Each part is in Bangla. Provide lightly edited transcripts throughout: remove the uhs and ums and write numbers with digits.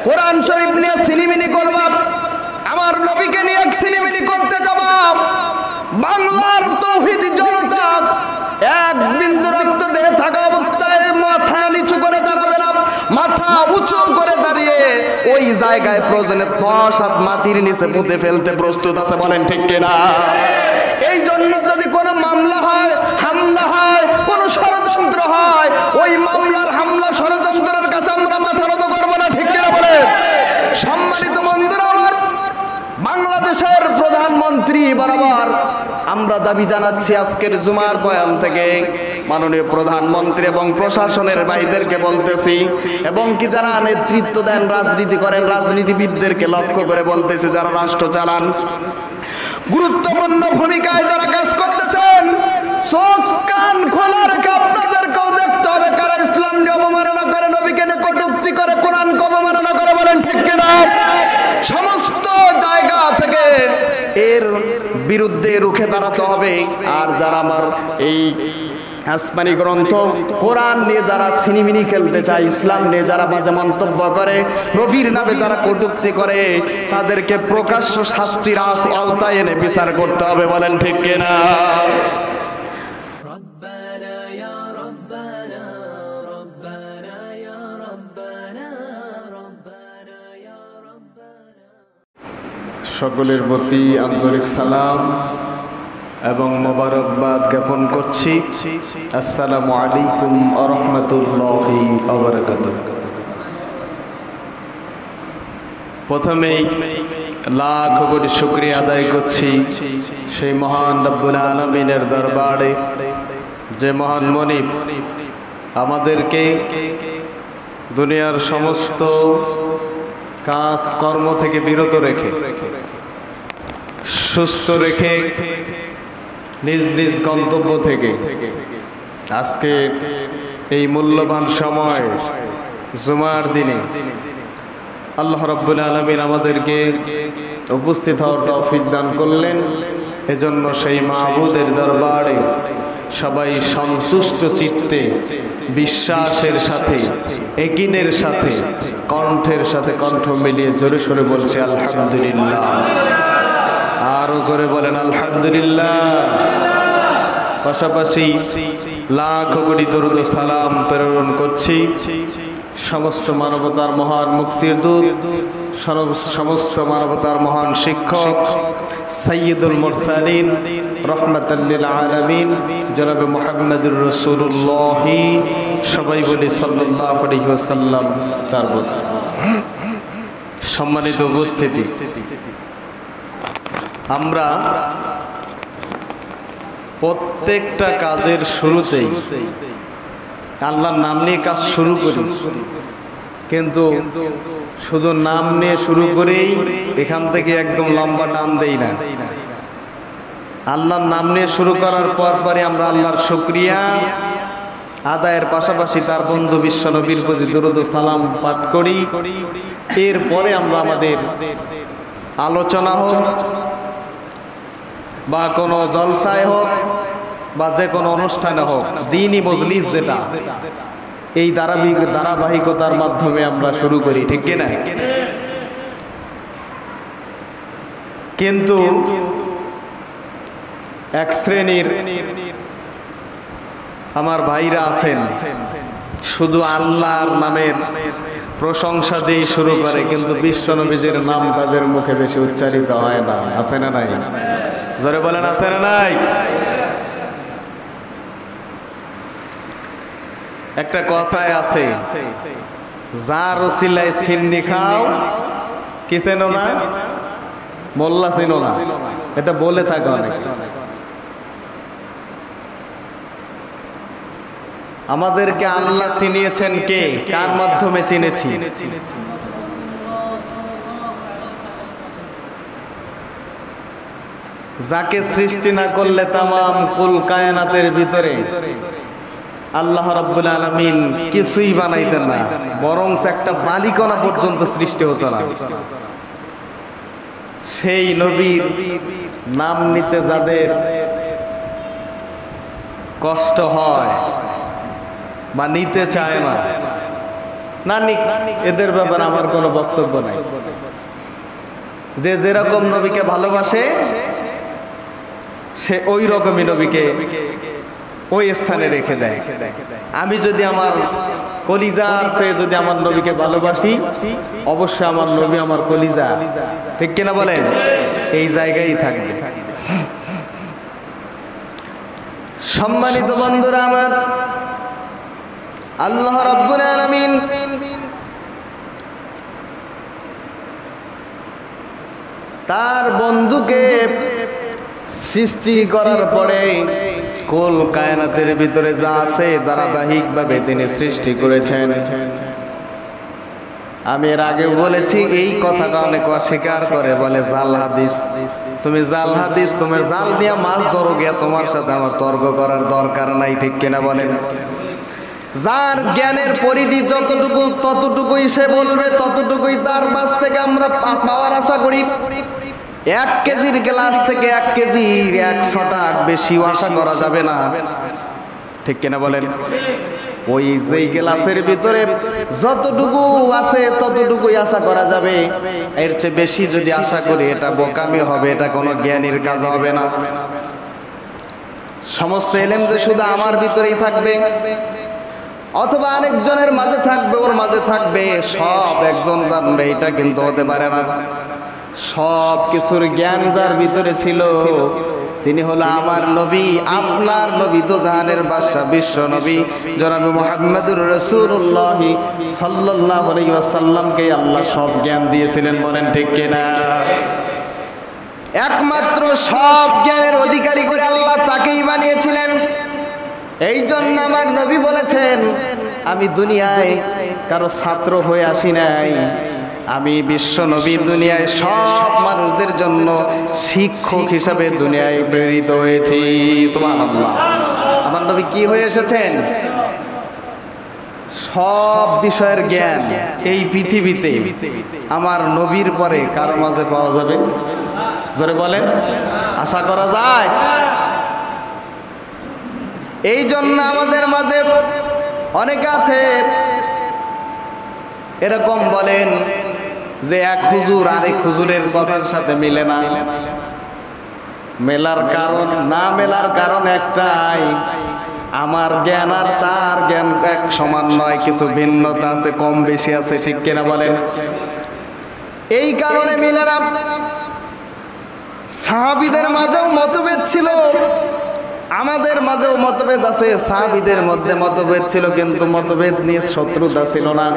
কোরআন শরীফ নিয়ে সিনেমিনি করবা, আমার নবীকে নিয়ে সিনেমিনি করতে যাবা, বাংলার তৌহিদি জনতা এক বিন্দু রক্ত দেহে থাকা অবস্থায় মাথা নিচু করে দাঁড়াবে না, মাথা উঁচু করে দাঁড়িয়ে ওই জায়গায় প্রয়োজনে 10 হাত মাটির নিচে পুঁতে ফেলতে প্রস্তুত আছে, বলেন ঠিক কিনা? এই জন্য যদি কোনো মামলা হয়, হামলা হয়, কোনো ষড়যন্ত্র হয়, ওই মামলার হামলা ষড়যন্ত্রের কাছে আমরা মাথা নত করবো না, ঠিক কিনা বলে? সম্মানিত বন্ধুরা আমার, বাংলাদেশের প্রধানমন্ত্রী বরাবর আমরা দাবি জানাচ্ছি আজকের জুমার বয়ান থেকে মাননীয় প্রধানমন্ত্রী এবং প্রশাসনের ভাইদেরকে বলতেছি, এবং কি যারা নেতৃত্ব দেন, রাজনীতি করেন, রাজনীতিবিদদেরকে লক্ষ্য করে বলতেছি, যারা রাষ্ট্র চালান, গুরুত্বপূর্ণ ভূমিকায় যারা কাজ করতেছেন, চোখ কান খোলা রেখে আপনাদেরকেও দেখতে হবে কারা ইসলামকে অবমাননা করে, নবীকে কটূক্তি করে, কোরআনকে অবমাননা করে, বলেন ঠিক কিনা? সমস্ত জায়গা থেকে এর বিরুদ্ধে রুখে দাঁড়াতে হবে। আর যারা আমার এই আসমানি গ্রন্থ কোরআন নিয়ে যারা সিনেমিনি খেলতে চায়, ইসলাম নিয়ে যারা বাজে মন্তব্য করে, নবীর নামে যারা কটূক্তি করে, তাদেরকে প্রকাশ্য শাস্তির আওতায় এনে বিচার করতে হবে, বলেন ঠিক কিনা? সকলের প্রতি আন্তরিক সালাম এবং মোবারকবাদ জ্ঞাপন করছি। আসসালামু আলাইকুম ওয়া রাহমাতুল্লাহি ওয়া বারাকাতুহু। প্রথমেই লাখ কোটি শুকরিয়া আদায় করছি সেই মহান রব্বুল আলামিনের দরবারে, যে মহান মনিব আমাদেরকে দুনিয়ার সমস্ত কাজ কর্ম থেকে বিরত রেখে, সুস্থ রেখে, নিজ নিজ গন্তব্য থেকে আজকে এই মূল্যবান সময় জুমার দিনে আল্লাহ রাব্বুল আলামিন আমাদেরকে উপস্থিত হওয়ার তৌফিক দান করলেন। এজন্য সেই মাহবুদের দরবারে সবাই সন্তুষ্ট চিত্তে, বিশ্বাসের সাথে, একিনের সাথে, কণ্ঠের সাথে কণ্ঠ মিলিয়ে জোরে সোরে বলছে আলহামদুলিল্লাহ। আরো জোরে বলেন আলহামদুলিল্লাহ। পাশাপাশি লাখ কোটি দরুদ ও সালাম প্রেরণ করছি সমস্ত মানবতার মহান মুক্তির দূত, সমস্ত মানবতার মহান শিক্ষক, সাইয়্যিদুল মুরসালিন, রাহমাতাল লিল আলামিন, জনাবে মুহাম্মদুর রাসূলুল্লাহ, সবাই বলি সাল্লাল্লাহু আলাইহি ওয়াসাল্লাম তার প্রতি। সম্মানিত উপস্থিতি, আমরা প্রত্যেকটা কাজের শুরুতেই আল্লাহর নাম নিয়ে কাজ শুরু করি, কিন্তু শুধু নাম নিয়ে শুরু করেই এখান থেকে একদম লম্বা টান দেই না। আল্লাহর নাম নিয়ে শুরু করার পরপরই আমরা আল্লাহর শুকরিয়া আদায়ের পাশাপাশি তার বন্ধু বিশ্ব নবীর প্রতি দরুদ ও সালাম পাঠ করি। এরপরে আমরা আমাদের আলোচনা হোক বা কোনো জলসায় হোক বা যে কোনো অনুষ্ঠানে হোক, দ্বীনি মজলিস যেটা, এই ধারাবাহিকতার মাধ্যমে আমরা শুরু করি, ঠিক কিনা? কিন্তু এক শ্রেণীর আমার ভাইরা আছেন, শুধু আল্লাহর নামের প্রশংসা দিয়ে শুরু করে, কিন্তু বিশ্ব নবীর নাম তাদের মুখে বেশি উচ্চারিত হয় না। আছে না নাই? জোরে বলেন আছে না নাই? একটা কথায় আছে, যার ওসিলায় সিন্নি খাও, কি চেনো না? মোল্লা চেনো না, এটা বলে থাকে অনেক। আমাদেরকে আল্লাহ চিনিয়েছেন কে? কার মাধ্যমে চিনেছি? যাকে সৃষ্টি না করলে তামাম কুল কায়নাতের ভিতরে আল্লাহ রাব্বুল আলামিন কিছুই বানাইতেন না, বরং একটা মালিকানা পর্যন্ত সৃষ্টি হতো না। সেই নবীর নাম নিতে যাদের কষ্ট হয় বা নিতে চায় না, না নিক, এদের ব্যাপারে আমার কোনো বক্তব্য নাই। যে যেরকম নবীকে ভালোবাসে সে ওই রকমই নবীকে ওই স্থানে রেখে দেয়। আমি যদি আমার কলিজা আছে, যদি আমার নবীকে ভালোবাসি, অবশ্যই আমার নবী আমার কলিজা, ঠিক কিনা বলেন, এই জায়গায় থাকবে। সম্মানিত বন্ধুরা আমার, আল্লাহ রাব্বুল আলামিন তার বন্ধুকে সৃষ্টি করার পরে কুল কায়নাতের ভিতরে যা আছে ধারাবাহিকভাবে তিনি সৃষ্টি করেছেন। আমি এর আগে বলেছি, এই কথাটা অনেক অস্বীকার করে, বলে জাল হাদিস। তুমি জাল হাদিস, তুমি জাল দিয়া মাছ ধরো গিয়া, তোমার সাথে আমার তর্ক করার দরকার নাই, ঠিক কিনা বলেন। যার জ্ঞানের পরিধি যতটুকু ততটুকুই সে বলবে, ততটুকুই তার কাছ থেকে আমরা পাওয়ার আশা করি। 1 কেজির গ্লাস থেকে 1 কেজির 100টা বেশি আশা করা যাবে না, ঠিক কিনা বলেন। ওই যেই গ্লাসের ভিতরে যতটুকু আছে ততটুকুই আশা করা যাবে। এর চেয়ে বেশি যদি আশা করি এটা বোকামি হবে, এটা কোনো জ্ঞানীর কাজ হবে না। সমস্ত ইলম যে শুধু আমার ভিতরেই থাকবে অথবা আরেকজনের মাঝে থাকবে, ওর মাঝে থাকবে, সব একজন জানবে, এটা কিন্তু হতে পারে না। সব কিছুর জ্ঞান যার ভিতরে ছিল তিনি হলো আমার নবী, আপনার নবী, তো জাহানের বাদশা, বিশ্ব নবী জনাবে মুহাম্মদুর রাসূলুল্লাহ সাল্লাল্লাহু আলাইহি ওয়াসাল্লামকে আল্লাহ সব জ্ঞান দিয়েছিলেন, বলেন ঠিক কিনা। একমাত্র সব জ্ঞানের অধিকারী করে আল্লাহ তাকেই বানিয়েছিলেন। এই জন্য আমার নবী বলেছেন, আমি দুনিয়ায় কারো ছাত্র হয়ে আসি নাই, আমি বিশ্ব নবী দুনিয়ায় সব মানুষদের জন্য শিক্ষক হিসাবে দুনিয়ায় প্রেরিত হয়েছি। সুবহানাল্লাহ। আমার নবী কি হয়ে এসেছেন? সব বিষয়ের জ্ঞান এই পৃথিবীতে আমার নবীর পরে কারো মাঝে পাওয়া যাবে? জোরে বলেন, আশা করা যায়? এই জন্য আমাদের মাঝে অনেকে আছে এরকম বলেন যে এক হুজুর আরেক হুজুরের কথার সাথে মিলে না। মেলার কারণ, না মেলার কারণ একটাই, আমার জ্ঞান আর তার জ্ঞান এক সমান নয়, কিছু ভিন্নতা আছে, কম বেশি আছে, ঠিক কিনা বলেন। এই কারণে মিলে না। সাহাবীদের মাঝেও মতভেদ ছিল, আমাদের মাঝেও মতভেদ আছে। সাহাবীদের মধ্যে মতভেদ ছিল, কিন্তু মতভেদ নিয়ে শত্রুতা ছিল না।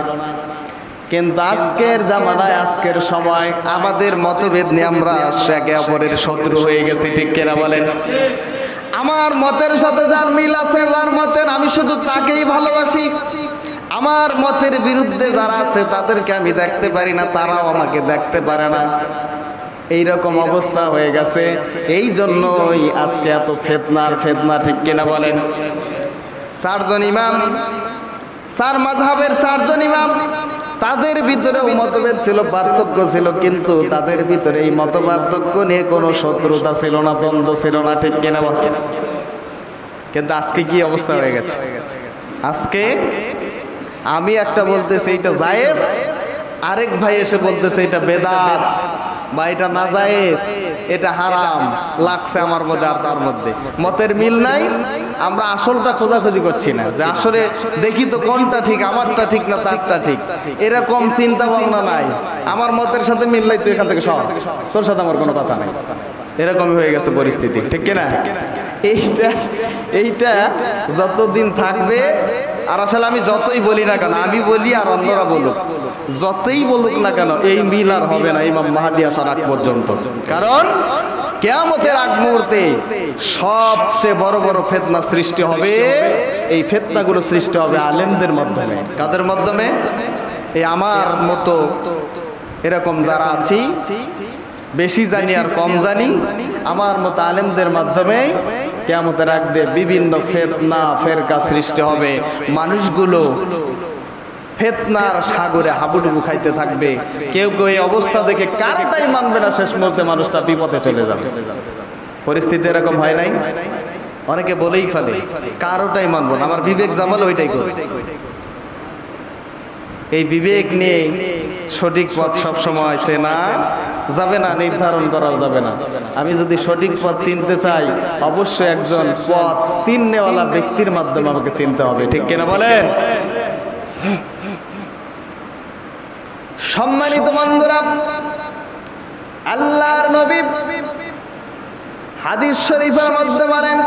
কিন্তু আজকের জামানায়, আজকের সময় আমাদের মতভেদ নিয়ে আমরা একে অপরের শত্রু হয়ে গেছি, ঠিক কিনা বলেন। আমার মতের সাথে যার মিল আছে, যার মতের, আমি শুধু তাকেই ভালোবাসি। আমার মতের বিরুদ্ধে যারা আছে তাদেরকে আমি দেখতে পারি না, তারাও আমাকে দেখতে পারে না। এইরকম অবস্থা হয়ে গেছে। এই জন্যই আজকে এত ফিতনা, ঠিক কিনা বলেন। 4 জন ইমাম, 4 মাযহাবের 4 জন ইমাম, তাদের ভিতরেও মতভেদ ছিল, পার্থক্য ছিল, কিন্তু তাদের ভিতরে এই মত পার্থক্য নিয়ে কোনো শত্রুতা ছিল না, দ্বন্দ্ব ছিল না, ঠিক কিনা বলেন। কিন্তু আজকে কি অবস্থা হয়ে গেছে? আজকে আমি একটা বলতেছি এটা জায়েজ, আরেক ভাই এসে বলতেছে এটা বেদাত বা এটা নাজায়েজ, এটা হারাম লাগছে আমার মধ্যে আর তার মধ্যে। মতের মিল নাই, আমরা আসলটা খোঁজাখুঁজি করছি না, যে আসলে দেখি তো কোনটা ঠিক, আমারটা ঠিক না তারটা ঠিক, এরকম চিন্তা ভাবনা নাই। আমার মতের সাথে মিল নাই, তুই এখান থেকে সর, তোর সাথে আমার কোনো কথা নাই। এরকমই হয়ে গেছে পরিস্থিতি, ঠিক কিনা। এইটা যতদিন থাকবে, আর আসলে আমি যতই বলি না কেন, আমি বলি আর অন্যরা বলুক, যতই বলুক না কেন, এই মিল আর হবে না ইমাম মাহদী আসার আগ পর্যন্ত। কারণ কিয়ামতের আগ মুহূর্তে সবচেয়ে বড় বড় ফিতনা সৃষ্টি হবে। এই ফিতনাগুলো সৃষ্টি হবে আলেমদের মাধ্যমে। কাদের মাধ্যমে? এই আমার মতো এরকম যারা আছি, বেশি জানি আর কম জানি, আমার মতো আলেমদের মাধ্যমে কিয়ামতের আগ দিয়ে বিভিন্ন ফিতনা ফেরকা সৃষ্টি হবে। মানুষগুলো ফিতনার সাগরে হাবুডুবু খাইতে থাকবে। কেউ কেউ এই অবস্থা দেখে কারোটাই মানবে না, শেষ মুহূর্তে মানুষটা বিপদে চলে যাবে। পরিস্থিতি এরকম হয় নাই? অনেকে বলেই ফেলে কারোটাই মানবো না, আমার বিবেক জামাল ওইটাই করবে। এই বিবেক নিয়ে সঠিক পথ সবসময় চেনা যাবে না, নির্ধারণ করাও যাবে না। আমি যদি সঠিক পথ চিনতে চাই, অবশ্যই একজন পথ চিননেওয়ালা ব্যক্তির মাধ্যমে আমাকে চিনতে হবে, ঠিক কিনা বলেন? সম্মানিত বন্ধুরা, আল্লাহর নবী হাদিস শরীফের মধ্যে বলেন,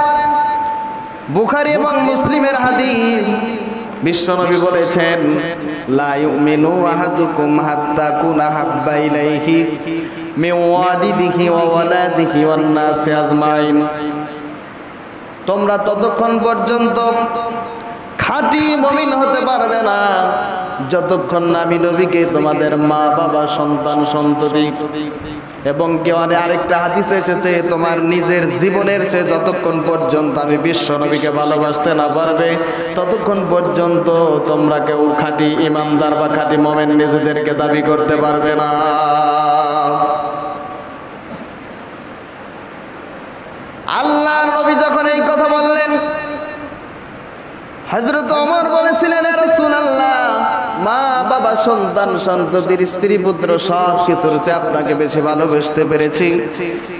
বুখারী এবং মুসলিমের হাদিস, বিশ্বনবী বলেছেন, লা ইউমিনু আহাদুকুম হাত্তা কুনা হাব্বা ইলাইহি মিন ওয়ালিদিহি ওয়া ওয়ালাদিহি ওয়ান নাসি আজমাইন। তোমরা ততক্ষণ পর্যন্ত খাঁটি মুমিন হতে পারবে না যতক্ষণ না আমি নবীকে তোমাদের মা বাবা সন্তান সন্ততি এবং কেউ আরেকটা হাদিসে এসেছে তোমার নিজের জীবনের চেয়ে যতক্ষণ পর্যন্ত আমি বিশ্ব নবীকে ভালোবাসতে না পারবে ততক্ষণ পর্যন্ত তোমরা কেউ খাঁটি ইমানদার বা খাঁটি মুমিন নিজেদেরকে দাবি করতে পারবে না। আল্লাহর নবী যখন এই কথা বললেন, হযরত ওমর বলেছিলেন, ইয়া রাসূলুল্লাহ, মা বাবা সন্তান সন্ততির স্ত্রী পুত্র সব কিছুর চেয়ে আপনাকে বেশি ভালোবাসতে পেরেছি,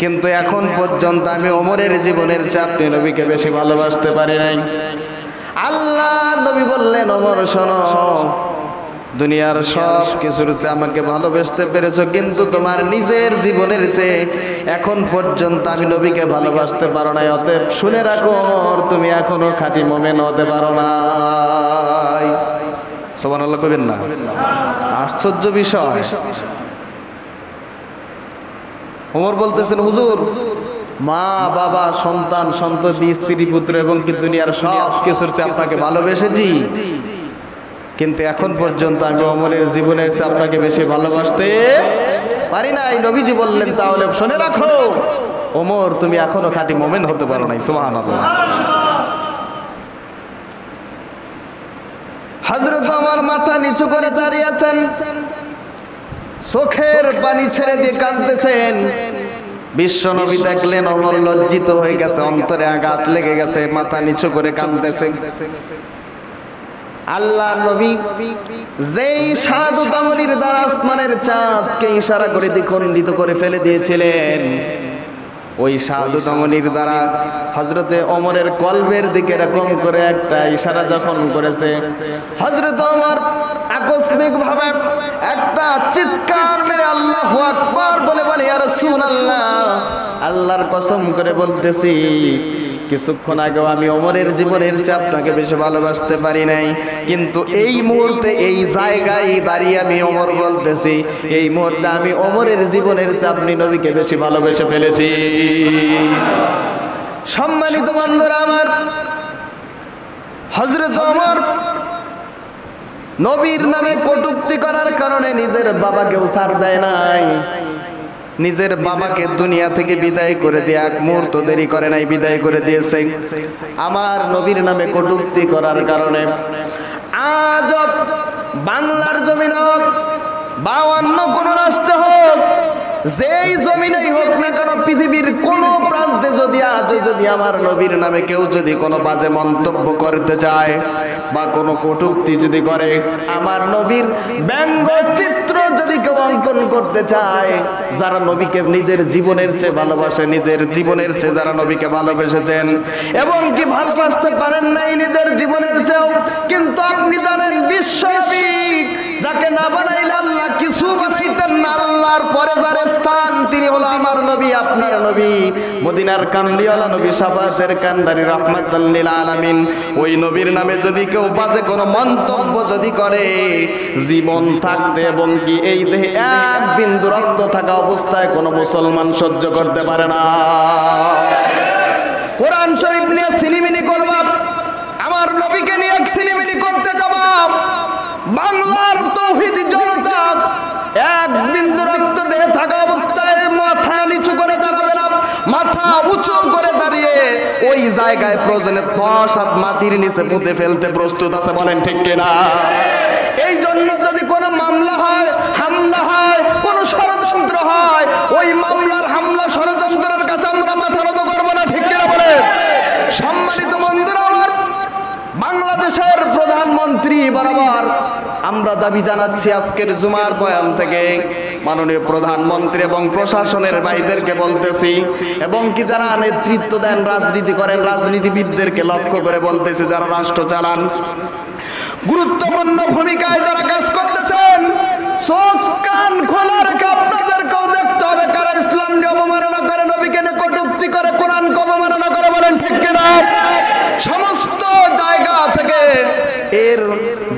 কিন্তু এখন পর্যন্ত আমি ওমরের জীবনের চেয়ে আপনি নবীকে বেশি ভালোবাসতে পারি নাই। আল্লাহ নবী বললেন, ওমর শোনো, দুনিয়ার সব কিছুর চেয়ে আমাকে ভালোবাসতে পেরেছো, কিন্তু তোমার নিজের জীবনের চেয়ে এখন পর্যন্ত আমি নবীকে ভালোবাসতে পারো নাই। অতএব শুনে রাখো ওমর, তুমি এখনো খাঁটি মুমিন হতে পারো নাই। সুবহানাল্লাহ কইবেন না? আশ্চর্য বিষয়। ওমর বলতেছেন, হুজুর, মা বাবা সন্তান সন্ততি স্ত্রী পুত্র এবং কি দুনিয়ার সব কিছুর চেয়ে আপনাকে ভালোবেসেছি, কিন্তু এখন পর্যন্ত আমি ওমরের জীবনের চেয়ে আপনাকে বেশি ভালোবাসতে পারি নাই। নবীজি বললেন, তাহলে শুনে রাখো ওমর, তুমি এখনো খাঁটি মুমিন হতে পারো নাই। সুবহানাল্লাহ। হযরত ওমর মাথা নিচু করে দাঁড়িয়ে আছেন, চোখের পানি ছেড়ে দিয়ে কাঁদতেছেন। বিশ্ব নবী দেখলেন ওমর লজ্জিত হয়ে গেছে, অন্তরে আঘাত লেগে গেছে, মাথা নিচু করে কাঁদতেছে। আল্লাহর নবী যেই শাহাদাত আমলির দ্বারা আসমানের চাঁদকে ইশারা করে দ্বিখণ্ডিত করে ফেলে দিয়েছিলেন, ওই শাহাদাত আমলির দ্বারা হযরতে ওমরের কলবের দিকে এরকম করে একটা ইশারা যখন করেছে, হযরত ওমর আকস্মিক ভাবে একটা চিৎকার মেরে আল্লাহু আকবার বলে বলে, ইয়া রাসূলুল্লাহ, আল্লাহর কসম করে বলতেছি, কিছুক্ষণ আগেও আমি ওমরের জীবনের চেয়ে আপনাকে বেশি ভালোবাসতে পারি নাই, কিন্তু এই মুহূর্তে এই জায়গায় দাঁড়িয়ে আমি ওমর বলতেছি, এই মুহূর্তে আমি ওমরের জীবনের চেয়ে আপনি নবীকে বেশি ভালোবেসে ফেলেছি। সম্মানিত বন্ধুরা আমার, হযরত ওমর নবীর নামে কটূক্তি করার কারণে নিজের বাবাকেও ছাড় দেয় নাই। নিজের বাবাকে দুনিয়া থেকে বিদায় করে দিয়ে এক মুহূর্ত দেরি করে নাই, বিদায় করে দিয়েছে আমার নবীর নামে কটূক্তি করার কারণে। আজ বাংলার জমিন হোক বা অন্য কোন রাষ্ট্র হোক, যেই জমিনেই হোক না কেন, পৃথিবীর কোন প্রান্তে যদি আজ যদি আমার নবীর নামে কেউ যদি কোনো বাজে মন্তব্য করতে চায় বা কোনো কটূক্তি যদি করে, আমার নবীর ব্যঙ্গ চিত্র যদি কেউ অঙ্কন করতে চায়, যারা নবীকে নিজের জীবনের চেয়ে ভালোবাসে, নিজের জীবনের চেয়ে যারা নবীকে ভালোবেসেছেন এবং কি ভালোবাসতে পারেন নাই নিজের জীবনের চেয়েও, কিন্তু আপনি জানেন বিশ্বনবী যাকে না বানাইলে আল্লাহ কিছু বানাইতেন না, আল্লাহর পরে যার স্থান তিনি হলো আমার নবী, আপনার নবী, মদিনার কামলিওয়ালা নবী, শাফাতের কান্ডারি, রাহমাতাল লিল আলামিন। ওই নবীর নামে যদি কেউ বাজে কোনো মন্তব্য যদি করে, জীবন থাকতে এবং কি এই দেহে এক বিন্দু রক্ত থাকা অবস্থায় কোনো মুসলমান সহ্য করতে পারে না। কোরআন শরীফ নিয়ে সিনেমিনি করব, আমার নবীকে নিয়ে সিনেমিনি করতে যাব, বাংলার তাওহীদ জনতা এক বিন্দু রক্ত দেহে থাকা অবস্থায় মাথা নিচু করে দাঁড়াবে না, মাথা উঁচু করে দাঁড়িয়ে ওই জায়গায় প্রয়োজনে 10 হাত মাটির নিচে পুঁতে ফেলতে প্রস্তুত আছে, বলেন ঠিক কিনা? এই জন্য যদি কোনো মামলা হয়, হামলা হয়, কোনো ষড়যন্ত্র হয়, ওই মামলার হামলা ষড়যন্ত্রের কাছে আমরা মাথা নত করবো না, ঠিক কিনা বলে? সম্মানিত বন্ধুরা আমার, বাংলাদেশের প্রধানমন্ত্রী বরাবর আমরা দাবি জানাচ্ছি আজকের জুমার বয়ান থেকে মাননীয় প্রধানমন্ত্রী এবং প্রশাসনের ভাইদেরকে বলতেছি, এবং কি যারা নেতৃত্ব দেন, রাজনীতি করেন, রাজনীতিবিদদেরকে লক্ষ্য করে বলতেছি, যারা রাষ্ট্র চালান, গুরুত্বপূর্ণ ভূমিকায় যারা কাজ করতেছেন, চোখ কান খোলা রেখে আপনাদেরকেও দেখতে হবে কারা ইসলামকে অবমাননা করে, নবীকে নিয়ে কটূক্তি করে, কোরআনকে অবমাননা করে, বলেন ঠিক কিনা? সমস্ত জায়গা থেকে এর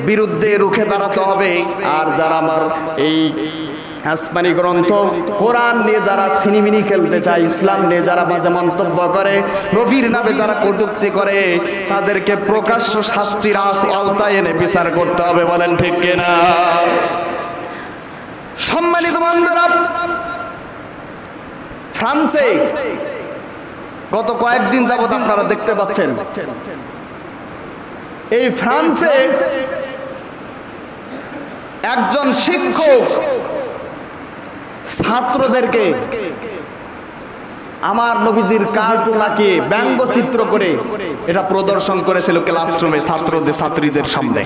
বিরুদ্ধে রুখে দাঁড়াতে হবে। আর যারা আমার এই আসমানি গ্রন্থ কোরআন নিয়ে যারা সিনিমিনি খেলতে চায়, ইসলাম নিয়ে যারা বাজে মন্তব্য করে, নবীর নামে যারা কটূক্তি করে, তাদেরকে প্রকাশ্য শাস্তির আওতায় এনে বিচার করতে হবে, বলেন ঠিক কিনা? সম্মানিত বন্ধুরা, ফ্রান্সে গত কয়েকদিন যাবত আপনারা দেখতে পাচ্ছেন, এই ফ্রান্সে একজন শিক্ষক ছাত্রদেরকে আমার নবীজির কার্টুন আঁকিয়ে ব্যঙ্গচিত্র করে এটা প্রদর্শন করেছিল ক্লাসরুমে ছাত্রীদের সামনে।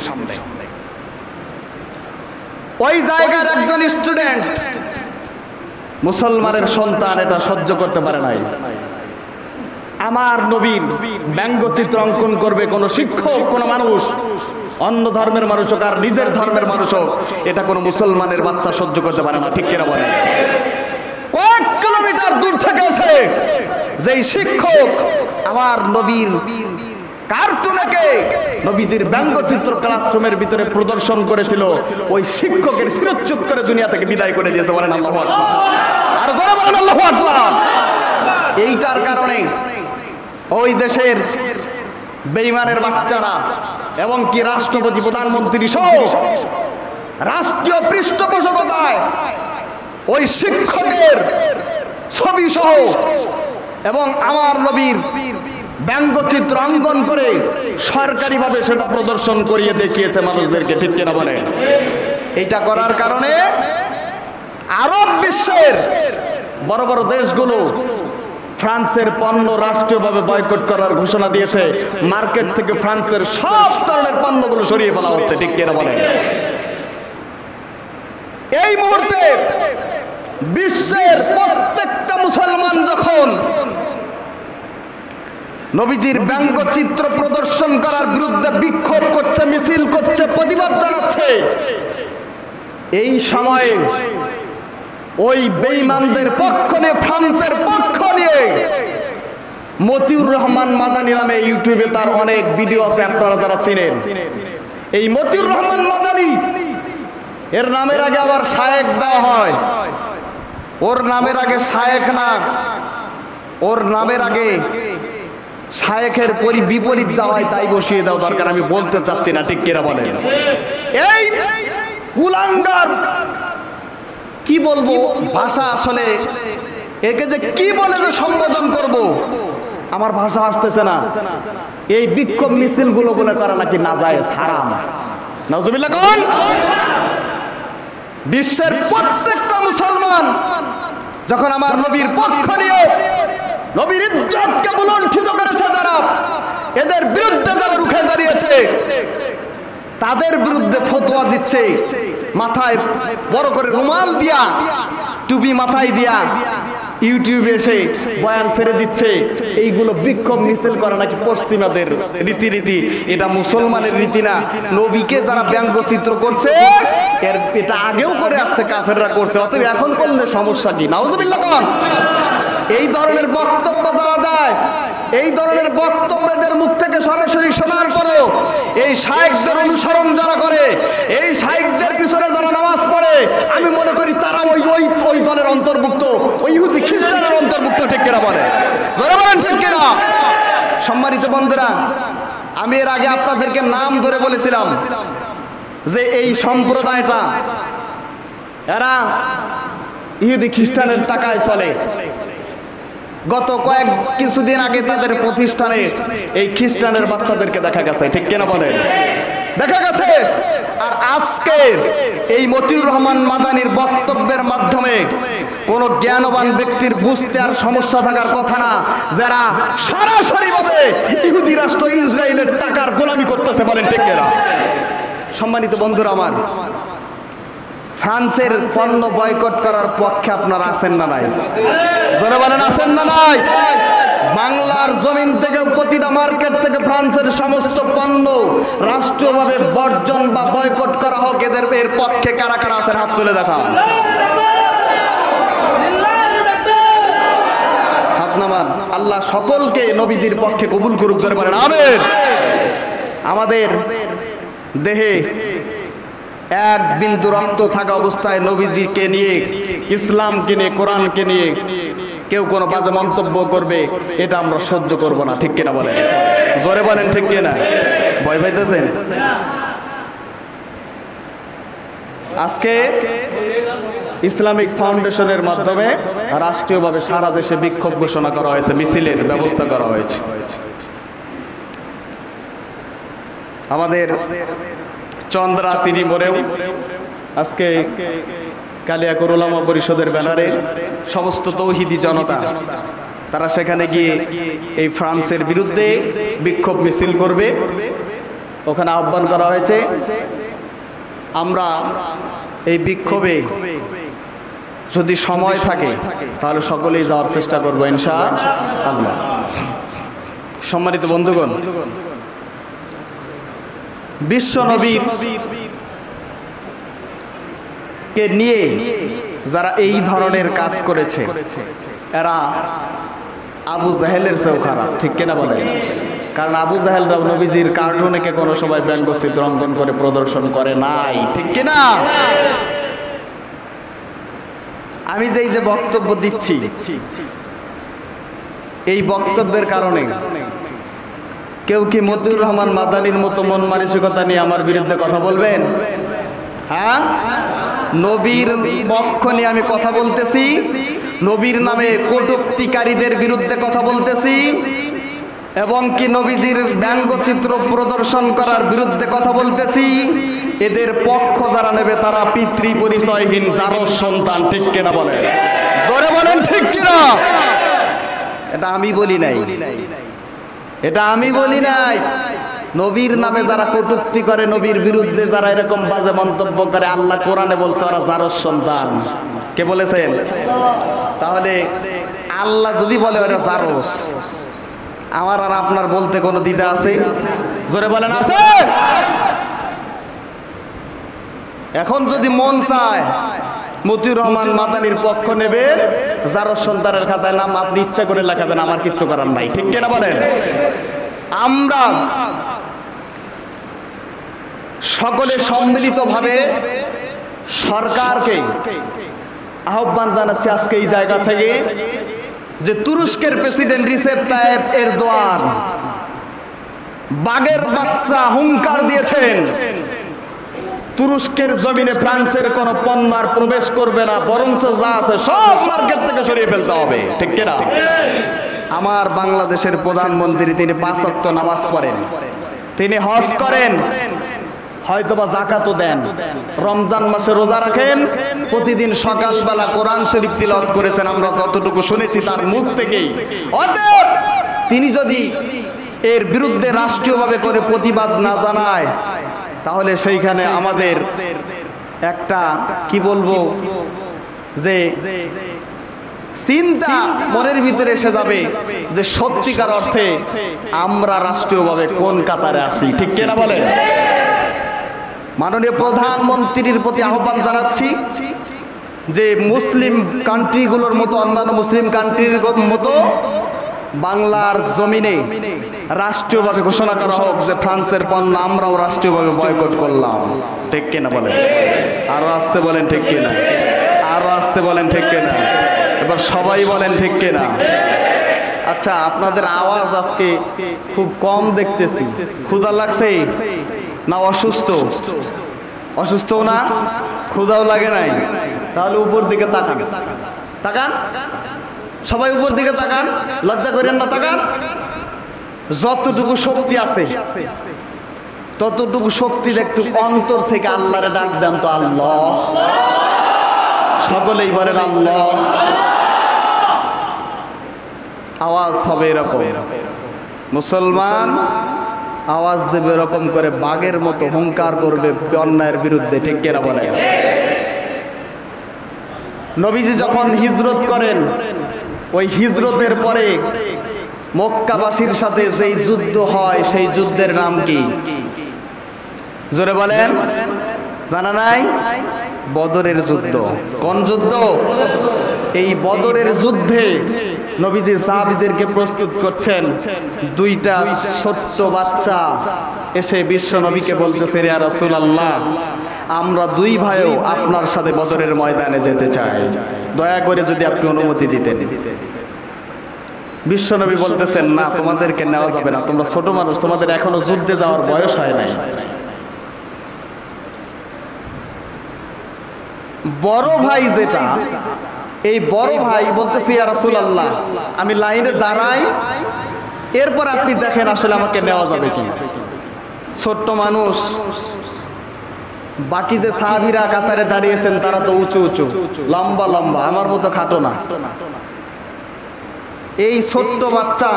ওই জায়গার একজন স্টুডেন্ট, মুসলমানের সন্তান, এটা সহ্য করতে পারে নাই। আমার নবীর ব্যঙ্গচিত্র অঙ্কন করবে কোন শিক্ষক, কোন মানুষ, অন্য ধর্মের মানুষ হোক আর নিজের ধর্মের মানুষ হোক, এটা কোন মুসলমানের বাচ্চা সহ্য করতে পারে না, ঠিক কিনা বলেন? কয়েক কিলোমিটার দূর থেকে এসে যেই শিক্ষক আমার নবীর কার্টুনকে, নবীজির ব্যঙ্গচিত্র ক্লাসরুমের ভিতরে প্রদর্শন করেছিল, ওই শিক্ষকের শিরচ্যুত করে দুনিয়া থেকে বিদায় করে দিয়েছে, বলেন আল্লাহু আকবার। আর জোরে বলেন আল্লাহু আকবার। এইটার কারণে ওই দেশের বেঈমানের বাচ্চারা এবং কি রাষ্ট্রপতি, প্রধানমন্ত্রী সহ রাষ্ট্রীয় পৃষ্ঠপোষকতায় ওই শিক্ষকের ছবি সহ এবং আমার নবীর ব্যঙ্গচিত্র অঙ্কন করে সরকারিভাবে সেটা প্রদর্শন করিয়ে দেখিয়েছে মানুষদেরকে, ঠিক কিনা বলেন? এটা করার কারণে আরব বিশ্বের বড় বড় দেশগুলো ফ্রান্সের পণ্য রাষ্ট্রীয়ভাবে বয়কট করার ঘোষণা দিয়েছে। মার্কেট থেকে ফ্রান্সের সব ধরনের পণ্যগুলো সরিয়ে ফেলা হচ্ছে, ঠিক কিনা বলেন? এই মুহূর্তে বিশ্বের প্রত্যেকটা মুসলমান যখন নবীজির ব্যঙ্গচিত্র প্রদর্শন করার বিরুদ্ধে বিক্ষোভ করছে, মিছিল করছে, প্রতিবাদ জানাচ্ছে, এই সময়ে ওই বেঈমানদের পক্ষ নিয়ে, ফ্রান্সের পক্ষ নিয়ে মতিউর রহমান মাদানী নামে ইউটিউবে তার অনেক ভিডিও আছে, আপনারা যারা চিনেন। এই মতিউর রহমান মাদানী, এর নামের আগে আবার শায়েখ দেওয়া হয়। ওর নামের আগে শায়েখ না, ওর নামের আগে শায়েখের বিপরীত যাওয়ায় তাই বসিয়ে দাও দরকার, আমি বলতে চাচ্ছি না, ঠিক কিনা বলেন? এই কুলাঙ্গার, কি বলবো ভাষা, আসলে একে যে কি বলে যে সম্বোধন করব আমার ভাষা আসতেছে না। এই বিক্ষোভ মিছিল গুলো বলে তারা নাকি নাজায়েজ, হারাম, নাউজুবিল্লাহ কোন? বিশ্বের প্রত্যেকটা মুসলমান যখন আমার নবীর পক্ষ নিয়ে নবীর ইজ্জতকে বুলণ্ঠিত করেছে, যারা এদের বিরুদ্ধে যারা রুখে দাঁড়িয়েছে, তাদের বিরুদ্ধে ফতোয়া দিচ্ছে, মাথায় বড় করে রুমাল দিয়া, টুপি মাথায় দিয়া ইউটিউবে এসে বয়ান ছেড়ে দিচ্ছে। এইগুলো বিক্ষোভ মিছিল করা নাকি পশ্চিমাদের রীতি, এটা মুসলমানের রীতি না। নবীকে যারা ব্যঙ্গচিত্র করছে, এর এটা আগেও করে আসছে, কাফেররা করছে, অতএব এখন করলে সমস্যা কি? নাউজুবিল্লাহ কোন? এই ধরনের বক্তব্য যারা দেয়, এই ধরনের বক্তব্যদের মুখ থেকে সরাসরি শোনার পরেও এই শায়েখদের অনুসরণ যারা করে, এই শায়েখদের পিছনে যারা নামাজ পড়ে, আমি মনে করি তারা ওই দলের অন্তর্ভুক্ত, ওই ইহুদি খ্রিস্টানের অন্তর্ভুক্ত, ঠিক কিনা বলে? জোরে বলেন ঠিক কিনা? সম্মানিত বন্ধুরা, আমি এর আগে আপনাদেরকে নাম ধরে বলেছিলাম যে এই সম্প্রদায়টা এরা ইহুদি খ্রিস্টানের টাকায় চলে। গত কিছুদিন আগে তাদের প্রতিষ্ঠানে এই খ্রিস্টানের বাচ্চাদেরকে দেখা গেছে, ঠিক কিনা বলেন? দেখা গেছে। আর আজকে এই মতিউর রহমান মাদানীর বক্তব্যের মাধ্যমে কোন জ্ঞানবান ব্যক্তির বুঝতে আর সমস্যা থাকার কথা না, যারা সরাসরি ভাবে ইহুদি রাষ্ট্র ইসরায়েলের টাকার গোলামি করতেছে, বলেন ঠিক কিনা? সম্মানিত বন্ধুরা আমার, ফ্রান্সের পণ্য বয়কট করার পক্ষে আপনারা আছেন না নাই? জোরে বলেন আছেন না নাই? বাংলার জমিন থেকে প্রতিটা মার্কেট থেকে ফ্রান্সের সমস্ত পণ্য রাষ্ট্রীয়ভাবে বর্জন বা বয়কট করা হোক, এর পক্ষে কারা কারা আছেন হাত তুলে দেখান। হাত নামান। আল্লাহ সকলকে নবীজির পক্ষে কবুল করুক, জোরে বলেন আমিন। আমাদের দেহে এক বিন্দু রক্ত থাকা অবস্থায় নবীজিকে নিয়ে, ইসলামকে নিয়ে, কোরআনকে নিয়ে কেউ কোনো বাজে মন্তব্য করবে, এটা আমরা সহ্য করব না, ঠিক কিনা বলেন? জোরে বলেন ঠিক কিনা? ভয় পাইতেছেন? আজকে ইসলামিক ফাউন্ডেশনের মাধ্যমে রাষ্ট্রীয়ভাবে সারা দেশে বিক্ষোভ ঘোষণা করা হয়েছে, মিছিলের ব্যবস্থা করা হয়েছে। আমাদের চন্দ্রা তিনি মোড়েও আজকে কালিয়াকৈর উলামা পরিষদের ব্যানারে সমস্ত তৌহিদি জনতা তারা সেখানে গিয়ে এই ফ্রান্সের বিরুদ্ধে বিক্ষোভ মিছিল করবে, ওখানে আহ্বান করা হয়েছে। আমরা এই বিক্ষোভে যদি সময় থাকে তাহলে সকলেই যাওয়ার চেষ্টা করবো ইনশাআল্লাহ। সম্মানিত বন্ধুগণ, বিশ্ব নবীর কে নিয়ে যারা এই ধরনের কাজ করেছে এরা আবু জাহেলের চেয়েও খারাপ, ঠিক কিনা বলে? কারণ আবু জাহেলরাও নবীজির কার্টুনে কোনো সময় ব্যঙ্গচিত্র অঙ্কন করে প্রদর্শন করে নাই, ঠিক কিনা? আমি যে বক্তব্য দিচ্ছি এই বক্তব্যের কারণে কেউ কি মতিউর রহমান মাদানির মতো মন মানসিকতা নিয়ে আমার বিরুদ্ধে কথা বলবেন? হ্যাঁ, নবীর পক্ষ নিয়ে আমি কথা বলতেছি, নবীর নামে কটূক্তিকারীদের বিরুদ্ধে কথা বলতেছি, এবং কি নবীজির ব্যঙ্গচিত্র প্রদর্শন করার বিরুদ্ধে কথা বলতেছি। এদের পক্ষ যারা নেবে তারা পিতৃ পরিচয়হীন জারজ সন্তান, ঠিক কিনা বলেন? জোরে বলেন ঠিক কিনা? এটা আমি বলি নাই, এটা আমি বলি নাই। নবীর নামে যারা কটূক্তি করে, নবীর বিরুদ্ধে যারা এরকম বাজে মন্তব্য করে, আল্লাহ কোরআনে বলছে ওরা জারজ সন্তান। কে বলেছেন? তাহলে আল্লাহ যদি বলে ওরা জারজ, আমার আর আপনার বলতে কোনো দ্বিধা আছে? জোরে বলেন আছে? এখন যদি মন চায় মতিউর রহমান মাদানির পক্ষ নেবে, জারজ সন্তানের খাতায় নাম আপনি ইচ্ছা করে লেখাবেন, আমার কিচ্ছু করার নাই, ঠিক কিনা বলেন? আমরা সকলে সম্মিলিতভাবে সরকারকে আহ্বান জানাচ্ছি আজকে এই জায়গা থেকে যে তুরস্কের প্রেসিডেন্ট রিসেপ তাইয়েব এরদোয়ান বাঘের বাচ্চা হুঙ্কার দিয়েছেন, তুরস্কের জমিনে ফ্রান্সের কোন পণ্য আর প্রবেশ করবে না, বরঞ্চ যা আছে সব মার্কেট থেকে সরিয়ে ফেলতে হবে, ঠিক কিনা? আমার বাংলাদেশের প্রধানমন্ত্রী তিনি 5 ওয়াক্ত নামাজ পড়েন, তিনি হজ করেন, হয়তোবা যাকাতও দেন, রমজান মাসে রোজা রাখেন, প্রতিদিন সকালবেলা কোরআন শরীফ তিলাওয়াত করেছেন, আমরা যতটুকু শুনেছি তার মুখ থেকেই। অতএব তিনি যদি এর বিরুদ্ধে রাষ্ট্রীয়ভাবে করে প্রতিবাদ না জানায় তাহলে সেইখানে আমাদের একটা কি বলবো যে চিন্তা মনের ভিতরে এসে যাবে যে সত্যিকার অর্থে আমরা রাষ্ট্রীয়ভাবে কোন কাতারে আছি, ঠিক কিনা বলেন? মাননীয় প্রধানমন্ত্রীর প্রতি আহ্বান জানাচ্ছি যে মুসলিম কান্ট্রিগুলোর মতো, অন্যান্য মুসলিম কান্ট্রির মতো বাংলার জমিনে রাষ্ট্রীয়ভাবে ঘোষণা করা হোক যে ফ্রান্সের পণ্য আমরাও রাষ্ট্রীয়ভাবে বয়কট করলাম, ঠিক কিনা বলেন? আরো আসতে বলেন ঠিক কিনা? আরো আসতে বলেন ঠিক কিনা? এবার সবাই বলেন ঠিক কিনা? আচ্ছা, আপনাদের আওয়াজ আজকে খুব কম দেখতেছি, ক্ষুধা লাগছে না অসুস্থ? অসুস্থ না, ক্ষুধাও লাগে নাই, তাহলে উপর দিকে তাকান, তাকান সবাই উপর দিকে তাকান, লজ্জা করেন না, তাকান। যতটুকু শক্তি আছে ততটুকু শক্তি একটু অন্তর থেকে আল্লাহরে ডাক দেন তো, আল্লাহ। সকলেই বলেন আল্লাহ। আওয়াজ হবে এরকম, মুসলমান আওয়াজ দেবে এরকম করে, বাঘের মতো হুঙ্কার করবে অন্যায়ের বিরুদ্ধে, ঠিক কিনা বলে? নবীজি যখন হিজরত করেন, ওই হিজরতের পরে মক্কাবাসীর সাথে যেই যুদ্ধ হয় সেই যুদ্ধের নাম কি? জোরে বলেন, জানা নাই? বদরের যুদ্ধ। কোন যুদ্ধ? এই বদরের যুদ্ধে নবীজি সাহাবীদেরকে প্রস্তুত করছেন। দুইটা ছোট্ট বাচ্চা এসে বিশ্ব নবীকে বলতেছে, ইয়া রাসূলুল্লাহ, আমরা দুই ভাইও আপনার সাথে বদরের ময়দানে যেতে চাই, দয়া করে যদি আপনি অনুমতি দিতেন। বিশ্বনবী বলতেছেন, না, তোমাদেরকে নেওয়া যাবে না, তোমরা ছোট মানুষ, তোমাদের এখনো যুদ্ধে যাওয়ার বয়স হয় নাই। বড় ভাই যেটা, এই বড় ভাই বলতেছে, ইয়া রাসূলুল্লাহ, আমি লাইনে দাঁড়াই, এরপর আপনি দেখেন আসলে আমাকে নেওয়া যাবে কি। ছোট্ট মানুষ। বাকি যে সাহাবীরা কাতারে দাঁড়িয়েছেন তারা তো উঁচু উঁচু, লম্বা লম্বা, আমার মতো খাটো না। এই ছোট্ট বাচ্চা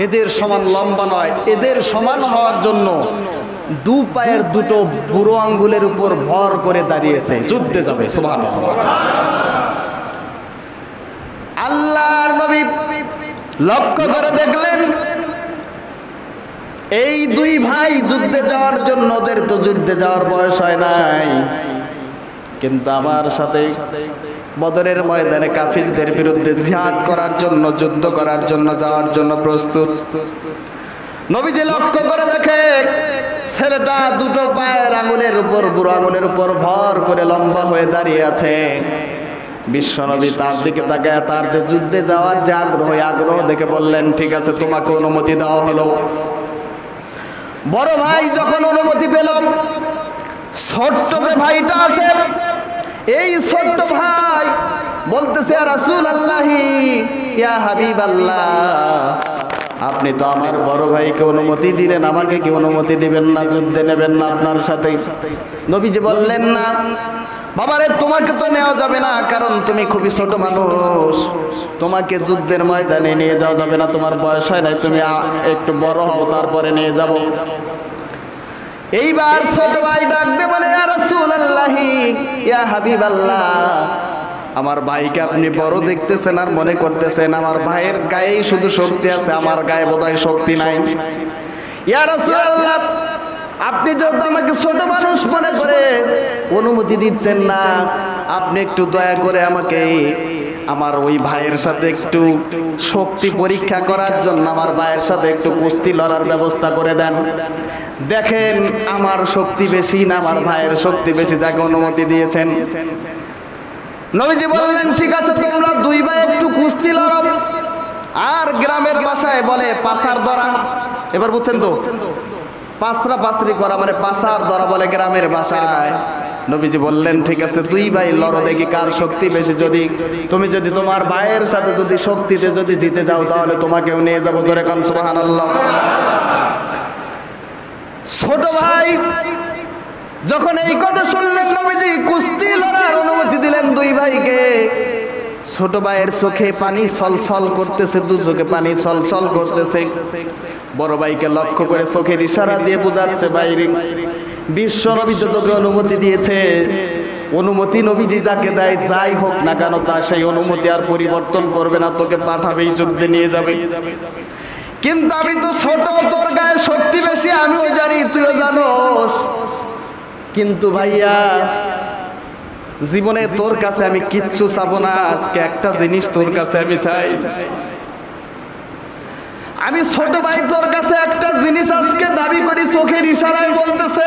এদের সমান লম্বা নয়। এদের সমান হওয়ার জন্য দু পায়ের দুটো বুড়ো আঙ্গুলের উপর ভর করে দাঁড়িয়েছে, যুদ্ধে যাবে। সুবহানাল্লাহ। আল্লাহর নবী লক্ষ্য করে দেখলেন এই দুই ভাই যুদ্ধে যাওয়ার জন্য, ওদের তো যুদ্ধে যাওয়ার বয়স হয় নাই, কিন্তু আমার সাথে বদরের ময়দানে কাফিরদের বিরুদ্ধে জিহাদ করার জন্য, যুদ্ধ করার জন্য, যাওয়ার জন্য প্রস্তুত। নবীজি লক্ষ্য করে দেখে ছেলেটা দুটো পায়ের আঙুলের উপর, বুড়ো আঙুলের উপর ভর করে লম্বা হয়ে দাঁড়িয়ে আছে। বিশ্বনবী তার দিকে তাকায়, তার যে যুদ্ধে যাওয়ার যে আগ্রহ দেখে বললেন, ঠিক আছে, তোমাকে অনুমতি দেওয়া হলো। বড় ভাই যখন অনুমতি পেল, ছোট্ট যে ভাইটা আছে, এই ছোট্ট ভাই বলতেছে, ইয়া রাসূলুল্লাহ, ইয়া হাবিবাল্লাহ, আপনি তো আমার বড় ভাইকে অনুমতি দিলেন, আমাকে কি অনুমতি দিবেন না? যুদ্ধে নেবেন না আপনার সাথে? নবীজি বললেন, না বাবারে, তোমাকে তো নেওয়া যাবে না, কারণ তুমি খুবই ছোট মানুষ, তোমাকে যুদ্ধের ময়দানে নিয়ে যাওয়া যাবে না, তোমার বয়স হয় নাই, তুমি একটু বড় হও, তারপরে নিয়ে যাব। এইবার ছোট ভাই ডাক দিয়ে বলে, ইয়া রাসূলুল্লাহ, ইয়া হাবিবাল্লাহ, আমার ভাইকে আপনি বড় দেখতেছেন আর মনে করতেছেন আমার ভাইয়ের গায়ে শুধু শক্তি আছে, আমার গায়ে বোধহয় শক্তি নাই। ইয়া রাসূলুল্লাহ, আপনি যেহেতু আমাকে ছোট মানুষ মনে করে অনুমতি দিচ্ছেন না, আপনি একটু দয়া করে আমাকে আমার ওই ভাইয়ের সাথে একটু শক্তি পরীক্ষা করার জন্য আমার ভাইয়ের সাথে একটু কুস্তি লড়ার ব্যবস্থা করে দেন। দেখেন আমার শক্তি বেশি না আমার ভাইয়ের শক্তি বেশি, যাকে অনুমতি দিয়েছেন। নবীজি বললেন, ঠিক আছে, তোমরা দুই ভাই একটু কুস্তি লড়ো। আর গ্রামের ভাষায় বলে পাসার ধরা। এবার বুঝছেন তো, পাসরা পাসরি করা মানে পাসার ধরা বলে গ্রামের ভাষায়। নবীজি বললেন, ঠিক আছে, দুই ভাই লড়ো, দেখি কার শক্তি বেশি। তুমি যদি তোমার ভাইয়ের সাথে যদি শক্তিতে যদি জিতে যাও, তাহলে তোমাকেও নিয়ে যাবো। জোরে কান সুবহানাল্লাহ। ছোট ভাই যখন এই কথা শুনলেন, নবীজি কুস্তি লড়ার অনুমতি দিলেন দুই ভাইকে। ছোট ভাইয়ের চোখে পানি ছলছল করতেছে, দু চোখে পানি ছলছল করতেছে। বড় ভাইকে লক্ষ্য করে চোখের ইশারা দিয়ে বোঝাচ্ছে, বাইরে বিশ্ব নবী তো তোকে অনুমতি দিয়েছে, অনুমতি নবীজি যাকে দেয় যাই হোক না কেন, তা সেই অনুমতি আর পরিবর্তন করবে না, তোকে পাঠাবেই, যুদ্ধে নিয়ে যাবে। কিন্তু আমি তো ছোট, তোর গায়ে শক্তি বেশি, আমিও জানি, তুইও জানোস। কিন্তু ভাইয়া, জীবনে তোর কাছে আমি কিচ্ছু চাবো না, আজকে একটা জিনিস তোর কাছে আমি চাই। আমি ছোট ভাই তোর কাছে একটা জিনিস আজকে দাবি করি। চোখের ইশারায় বলতেছে।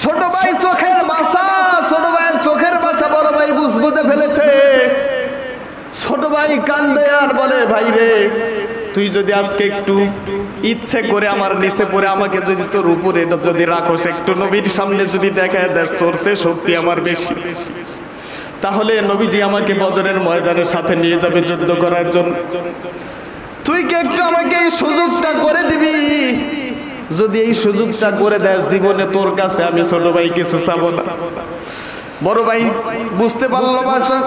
ছোট ভাই চোখের ভাষা, ছোট ভাইয়ের চোখের ভাষা বড় ভাই বুঝে ফেলেছে। ছোট ভাই কান্দে আর বলে, ভাই রে, তুই যদি আজকে একটু ইচ্ছে করে আমার নিচে পড়ে আমাকে যদি তোর উপরে যদি রাখোস, একটু নবীর সামনে যদি দেখায় দেশ তোর সে শক্তি আমার বেশি, তাহলে নবীজি আমাকে বদরের ময়দানের সাথে নিয়ে যাবে যুদ্ধ করার জন্য। তুই কি একটু আমাকে এই সুযোগটা করে দিবি? যদি এই সুযোগটা করে দেস, জীবনে তোর কাছে আমি ছোট ভাই কিছু চাবো না। বড় ভাই বুঝতে পারলো ভাষা।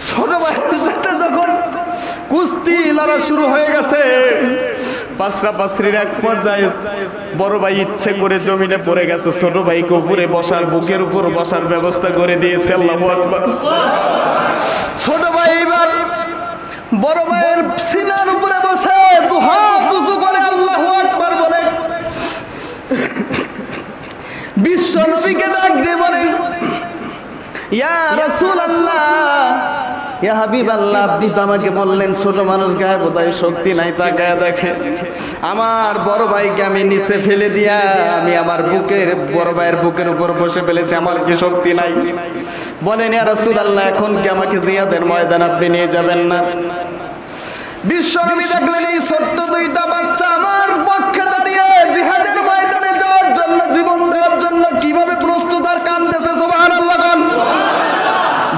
ছোট ভাইয়ের সাথে যখন কুস্তি লড়া শুরু হয়ে গেছে, পাঁচরা পাঁচরির এক পর্যায়ে বড় ভাই ইচ্ছে করে জমিনে পড়ে গেছে, ছোট ভাইকে উপরে বসার, বুকের উপর বসার ব্যবস্থা করে দিয়েছে। আল্লাহু আকবার। ছোট ভাই এবার বড় ভাইয়ের সিনার উপরে বসে দু হাত উঁচু করে আল্লাহু আকবার বলে বিশ্ব নবীকে ডাক দিয়ে বলে, ইয়া রাসূলুল্লাহ, ইয়া হাবিবাল্লাহ, আপনি তো আমাকে বললেন ছোট মানুষ গায়ে বোধহয় শক্তি নাই, তাকায় দেখেন আমার বড় ভাইকে আমি নিচে ফেলে দিয়া আমি আমার বড় ভাইয়ের বুকের উপর বসে ফেলেছি, আমার কি শক্তি নাই? বলেন ইয়া রাসূলুল্লাহ, এখন কি আমাকে জিহাদের ময়দান আপনি নিয়ে যাবেন না? বিশ্ব নবী দেখলেন এই ছোট্ট দুইটা বাচ্চা আমার পক্ষে দাঁড়িয়ে জিহাদের ময়দানে যাওয়ার জন্য, জীবন দেওয়ার জন্য কিভাবে প্রস্তুত আর কাঁদতেছে। সুবহানাল্লাহ।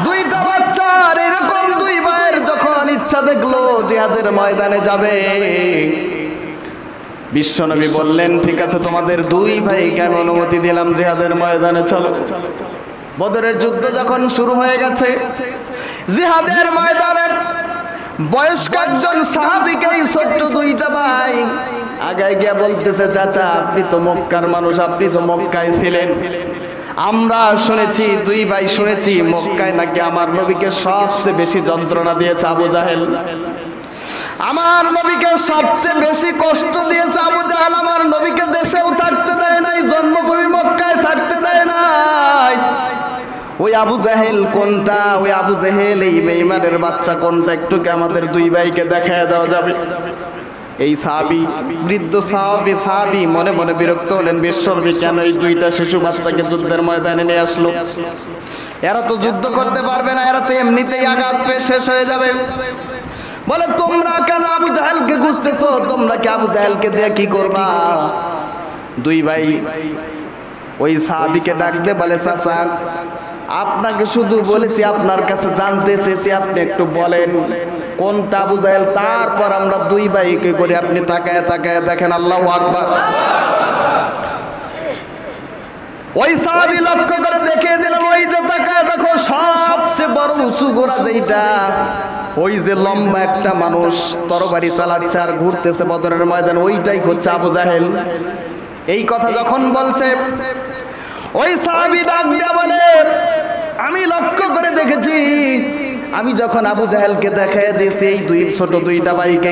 দুইটা বাচ্চার এরকম দুই ভাইয়ের যখন ইচ্ছা দেখলো জিহাদের ময়দানে যাবে, বিশ্বনবী বললেন, ঠিক আছে, তোমাদের দুই ভাইকে আমি অনুমতি দিলাম, জিহাদের ময়দানে চলো। বদরের যুদ্ধ যখন শুরু হয়ে গেছে, জিহাদের ময়দানে বয়স্ক একজন সাহাবীকে এই ছোট্ট দুইটা ভাই আগায় গিয়া বলতেছে, চাচা আপনি তো মক্কার মানুষ, আপনি তো মক্কায় ছিলেন, আমরা শুনেছি, দুই ভাই শুনেছি মক্কায় নাকি আমার নবীকে সবচেয়ে বেশি যন্ত্রণা দিয়েছে আবু জাহেল, আমার নবীকে সবচেয়ে বেশি কষ্ট দিয়েছে আবু জাহেল, আমার নবীকে দেশেও থাকতে দেয় নাই, জন্মভূমি মক্কায় থাকতে দেয় নাই। ওই আবু জাহেল কোনটা? ওই আবু জাহেল এই বেঈমানের বাচ্চা কোনটা? একটু কি আমাদের দুই ভাইকে দেখায় দেওয়া যাবে? এই সাহাবী, বৃদ্ধ সাহাবী মনে মনে বিরক্ত হলেন, বিশ্বনবী কেন এই দুইটা শিশু বাচ্চাকে যুদ্ধের ময়দানে নিয়ে আসলো? এরা তো যুদ্ধ করতে পারবে না, এরা তো এমনিতেই আঘাত পেয়ে শেষ হয়ে যাবে। বলে, তোমরা কেন আবু জাহেলকে খুঁজতেছো? তোমরা কি আবু জাহেলকে দিয়ে কি করবা? দুই ভাই ওই সাহাবীকে ডাক দিয়ে বলে, চাচা আপনাকে শুধু বলেছি, আপনার কাছে জানতে চেয়েছি, আপনি একটু বলেন কোনটা আবু জাহেল, তারপর আমরা দুই ভাইকে করে আপনি তাকায় তাকায় দেখেন। আল্লাহু আকবার। ওই সাহাবী লক্ষ্য করে দেখিয়ে দিলেন, ওই যে তাকায় দেখো সবচেয়ে বড় উঁচু গোড়া যেটা, ওই যে লম্বা একটা মানুষ তরবারি চালাচ্ছে আর ঘুরতেছে বদরের ময়দানে, ওইটাই হচ্ছে আবু জাহেল। এই কথা যখন বলছে, ওই সাহাবী ডাক দিয়ে বলে, আমি লক্ষ্য করে দেখেছি, আমি যখন আবু জাহেলকে দেখায় দিয়েছি এই দুইটা ভাইকে,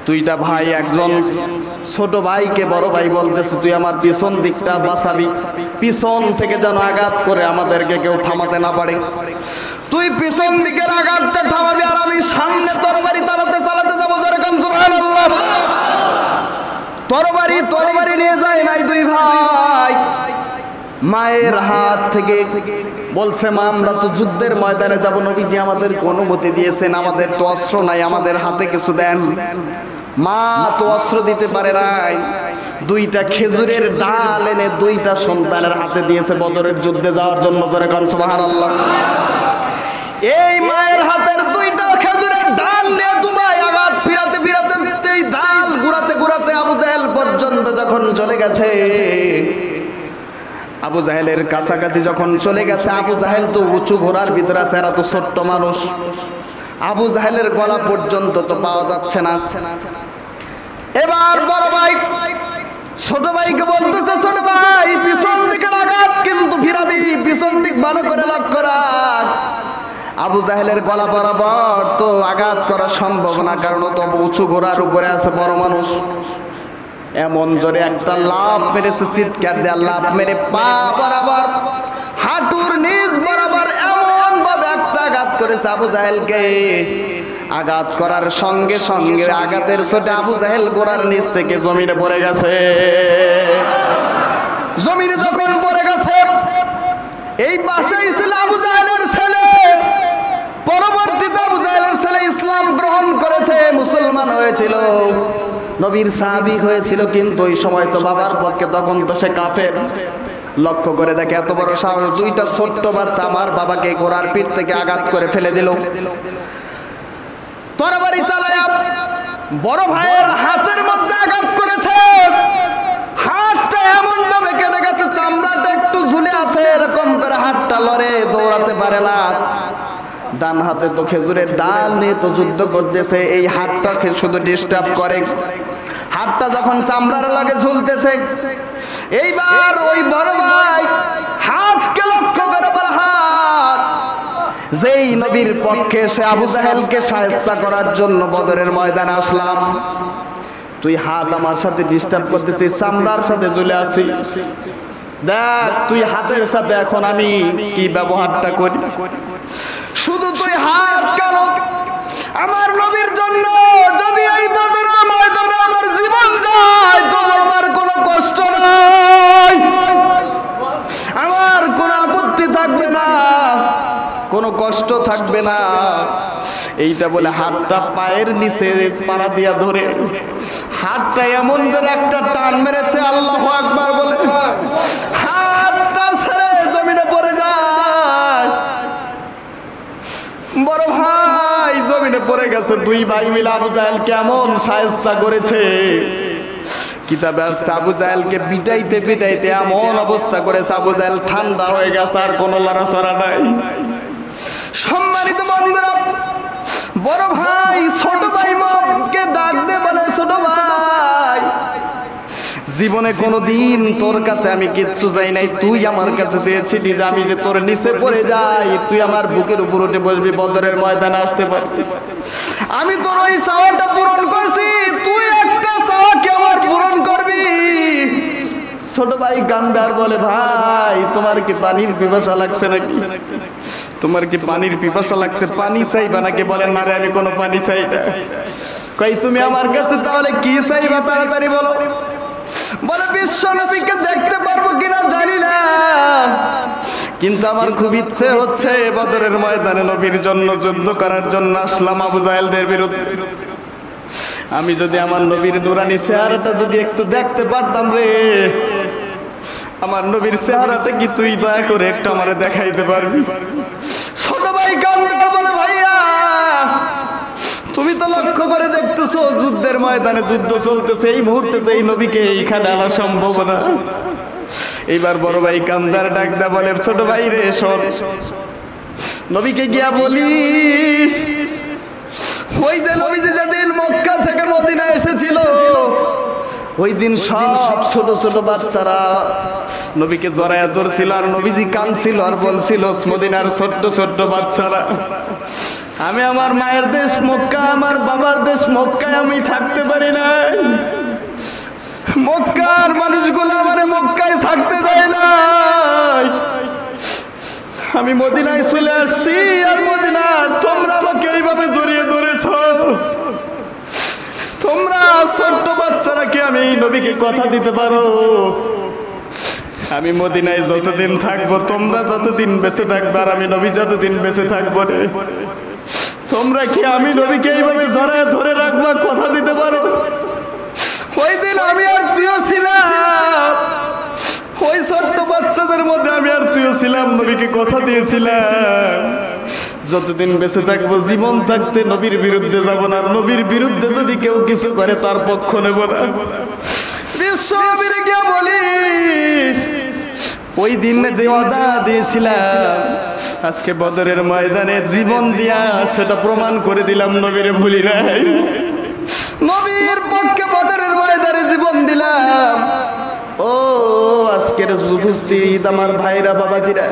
দুইটা ভাই, একজন ছোট ভাইকে বড় ভাই বলতেছে, তুই আমার পিছন দিকটা বাঁচাবি, পিছন থেকে যেন আঘাত করে আমাদেরকে কেউ থামাতে না পারে, তুই পিছন দিকের আঘাতটা থামাবি আর আমি সামনে তরবারি চালাতে যাবো। যেরকম সুবহানাল্লাহ। তরবারি নিয়ে যায় নাই দুই ভাই, মায়ের হাত থেকে বলছে, মা আমরা তো যুদ্ধের ময়দানে যাব, নবীজি আমাদেরকে অনুমতি দিয়েছেন, আমাদের তো অস্ত্র নাই, আমাদের হাতে কিছু দেন। মা তো অস্ত্র দিতে পারে নাই, দুইটা খেজুরের ডাল এনে দুইটা সন্তানের হাতে দিয়েছে বদরের যুদ্ধে যাওয়ার জন্য। যেরকম সুবহানাল্লাহ। এই মায়ের হাতের দুইটা খেজুরের ডাল নিয়ে দুবাই আঘাত ফিরাতে এই ডাল ঘুরাতে আবু জাহেল পর্যন্ত যখন চলে গেছে, আবু জাহেলের কাছাকাছি যখন চলে গেছে, আবু জাহেল তো উঁচু ঘোড়ার ভিতরে আছে, এরা তো ছোট্ট মানুষ, আবু জাহেলের গলা পর্যন্ত তো পাওয়া যাচ্ছে না। এবার বড় ভাই ছোট ভাইকে বলতেছে, ছোট ভাই পিছন দিকের আঘাত কিন্তু ফিরাবি, পিছন দিক ভালো করে লক্ষ্য রাখ। আবু জাহেলের গলা বরাবর তো আঘাত করা সম্ভব না, কারণ তো উঁচু ঘোড়ার উপরে আছে, বড় মানুষ। এমন জোরে একটা লাফ মেরেছে, চিৎকার দিয়ে লাফ মেরে পা বরাবর হাঁটুর নিচ বরাবর এমন ভাবে একটা আঘাত করেছে আবু জাহেলকে, আঘাত করার সঙ্গে সঙ্গে আঘাতের চোটে আবু জাহেল ঘোড়ার নিচ থেকে জমিনে পড়ে গেছে। জমিনে যখন পড়ে গেছে, এই পাশেই ছিল আবু জাহেলের ছেলে, পরবর্তীতে আবু জাহেলের ছেলে ইসলাম গ্রহণ করেছে, মুসলমান হয়েছিল, নবীর সাহাবী হয়েছিল, কিন্তু ওই সময় তো বাবার পক্ষে তখন তো সে কাফের। লক্ষ্য করে দেখে এত বড় সাহস, দুইটা ছোট্ট বাচ্চা আমার বাবাকে ঘোড়ার পিঠ থেকে আঘাত করে ফেলে দিল। তরবারি চালায়া বড় ভাইয়ের হাতের মধ্যে আঘাত করেছে, হাতটা এমন ভাবে কেটে গেছে, চামড়াটা একটু ঝুলে আছে, এরকম করে হাতটা লড়ে, দৌড়াতে পারে না। ডান হাতে তো খেজুরের ডাল নিয়ে তো যুদ্ধ করতেছে, এই হাতটাকে শুধু ডিস্টার্ব করে। হাতটা যখন চামড়ার লাগে ঝুলতেছে, এইবার ওই বড় ভাই হাতকে লক্ষ্য করে বলে, হাত যেই নবীর পক্ষে সে আবু জাহেলকে শায়েস্তা করার জন্য বদরের ময়দানে আসলাম, তুই হাত আমার সাথে ডিস্টার্ব করতেছিস, চামড়ার সাথে ঝুলে আছি, দেখ তুই হাতের সাথে এখন আমি কি ব্যবহারটা করি। শুধু তুই হাত কেন, আমার নবীর জন্য যদি এই বদরের ময়দানে আমার জীবন যায় তো আমার কোনো কষ্ট নাই, আমার কোনো আপত্তি থাকবে না, কোনো কষ্ট থাকবে না। এইটা বলে হাতটা পায়ের নিচে পাড়া দিয়া ধরে হাতটা এমন জোরে একটা টান মেরেছে, আল্লাহু আকবার বলে হাতটা ছেড়ে জমিনে পড়ে যায়। বড় ভাই জমিনে পড়ে গেছে। দুই ভাই মিলে আবু জাহেল কেমন শায়েস্তা করেছে, কিতাবে আসছে আবু জাহেলকে পিটাইতে পিটাইতে এমন অবস্থা করেছে আবু জাহেল ঠান্ডা হয়ে গেছে, আর কোনো লড়াচড়া নাই। সম্মানিত বন্ধুরা, বড় ভাই ছোট ভাই মাকে ডাক দে বলে, ছোট ভাই জীবনে কোনোদিন তোর কাছে আমি কিচ্ছু চাই নাই, তুই আমার কাছে চেয়েছিলি যে আমি যে তোর নিচে পড়ে যাই, তুই আমার বুকের উপর উঠে বসবি, বদরের ময়দানে আসতে পারবি। আমি তোর ওই চাওয়াটা পূরণ করছি, তুই একটা চাওয়া কি আমার পূরণ করবি? ছোট ভাই কান্দার বলে, ভাই তোমার কি পানির পিপাসা লাগছে নাকি? তোমার কি পানির পিপাসা লাগছে? পানি চাইবা নাকি? বলেন না রে আমি কোনো পানি চাই না। কই তুমি আমার কাছে তাহলে কি চাইবা তাড়াতাড়ি বলো। বলে বিশ্ব নবীকে দেখতে পারবো কিনা জানি না, কিন্তু আমার খুব ইচ্ছে হচ্ছে বদরের ময়দানে নবীর জন্য যুদ্ধ করার জন্য আসলাম আবু জাহেলদের বিরুদ্ধে। আমি যদি আমার নবীর নুরানি চেহারাটা যদি একটু দেখতে পারতাম রে, আমার নবীর চেহারাটা কি তুই দয়া করে একটু আমারে দেখাইতে পারবি? ছোট ভাই কান্দে বলে, ভাইয়া তুমি তো লক্ষ্য করে দেখতেছো যুদ্ধের ময়দানে যুদ্ধ চলতেছে, এই মুহূর্তে তো এই নবীকে এইখানে আনা সম্ভব না। এইবার বড় ভাই কান্দার ডাক দা বলে, ছোট ভাই রে শোন, নবীকে গিয়া বলিস ওই যে নবী যেদিন মক্কা থেকে মদিনা এসেছিল ওই দিন সব ছোট ছোট বাচ্চারা নবীকে জড়ায়া ধরছিল, আর নবীজি কাঁদছিল আর বলছিল, মদিনার ছোট্ট ছোট্ট বাচ্চারা, আমি আমার মায়ের দেশ মক্কা, আমার বাবার দেশ মক্কায় আমি থাকতে পারি না, মক্কার মানুষগুলো আমারে মক্কায় থাকতে দেয় না, আমি মদিনায় চলে আসছি, আর মদিনা তোমরা আমাকে এইভাবে জড়িয়ে ধরেছ, তোমরা ছোট্ট বাচ্চারা কি আমি এই নবীকে কথা দিতে পারো? আমি মদিনায় যতদিন থাকবো, তোমরা যতদিন বেঁচে থাকবে, আর আমি নবী যতদিন বেঁচে থাকবো রে, তোমরা কি আমি নবীকে এইভাবে জড়ায় ধরে রাখবা, কথা দিতে পারো? ওই দিন আমি আর তুইও ছিলাম, ওই ছোট্ট বাচ্চাদের মধ্যে আমি আর তুইও ছিলাম, নবীকে কথা দিয়েছিলাম যতদিন বেঁচে থাকবো, জীবন থাকতে নবীর বিরুদ্ধে যাব না, আর নবীর বিরুদ্ধে যদি কেউ কিছু করে তার পক্ষ নেব না। বিশ্ব নবীরে গিয়ে বলিস ওই দিন যে ওয়াদা দিয়েছিলাম, আজকে বদরের ময়দানে জীবন দিয়া সেটা প্রমাণ করে দিলাম, নবীরে ভুলি নাই, নবীর পক্ষে বদরের ময়দানে জীবন দিলাম। ও আজকের উপস্থিত আমার ভাইরা বাবাজিরা,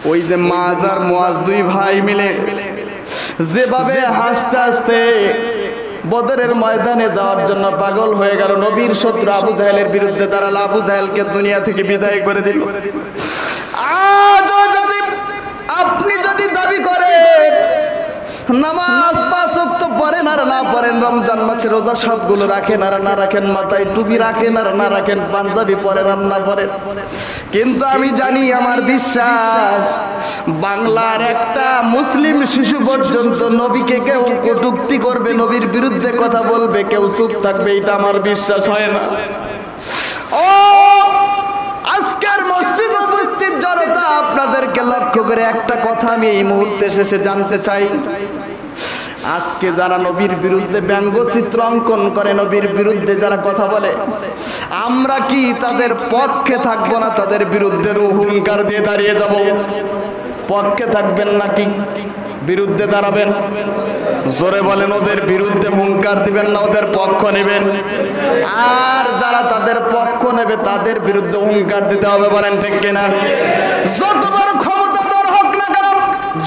ওই যে মাজ আর মুয়াজ দুই ভাই মিলে যেভাবে হাসতে হাসতে বদরের ময়দানে যাওয়ার জন্য পাগল হয়ে গেল, নবীর শত্রু আবু জাহেলের বিরুদ্ধে দাঁড়ালো, আবু জাহেলকে দুনিয়া থেকে বিদায় করে দিল। আজও যদি আপনি যদি দাবি করেন নামাজ 5 ওয়াক্ত পড়েন আর না পড়েন, রমজান মাসে রোজা সবগুলো রাখেন আর না রাখেন, মাথায় টুপি রাখেন আর না রাখেন, পাঞ্জাবি পরেন আর না পরেন, কিন্তু আমি জানি, আমার বিশ্বাস, বাংলার একটা মুসলিম শিশু পর্যন্ত নবীকে কেউ কটূক্তি করবে, নবীর বিরুদ্ধে কথা বলবে, কেউ চুপ থাকবে, এটা আমার বিশ্বাস হয় না। ও আজকের মসজিদ উপস্থিত জনতা, আপনাদেরকে লক্ষ্য করে একটা কথা আমি এই মুহূর্তে শেষে জানতে চাই। আজকে যারা নবীর বিরুদ্ধে ব্যঙ্গচিত্র অঙ্কন করে, নবীর বিরুদ্ধে যারা কথা বলে, আমরা কি তাদের পক্ষে থাকবো না তাদের বিরুদ্ধে হুঙ্কার দিয়ে দাঁড়িয়ে যাব? পক্ষে থাকবেন নাকি বিরুদ্ধে দাঁড়াবেন? জোরে বলেন, ওদের বিরুদ্ধে হুঙ্কার দিবেন না ওদের পক্ষ নেবেন? আর যারা তাদের পক্ষ নেবে তাদের বিরুদ্ধে হুঙ্কার দিতে হবে, বলেন ঠিক কিনা? যতবার ক্ষমতাধর হোক না কেন,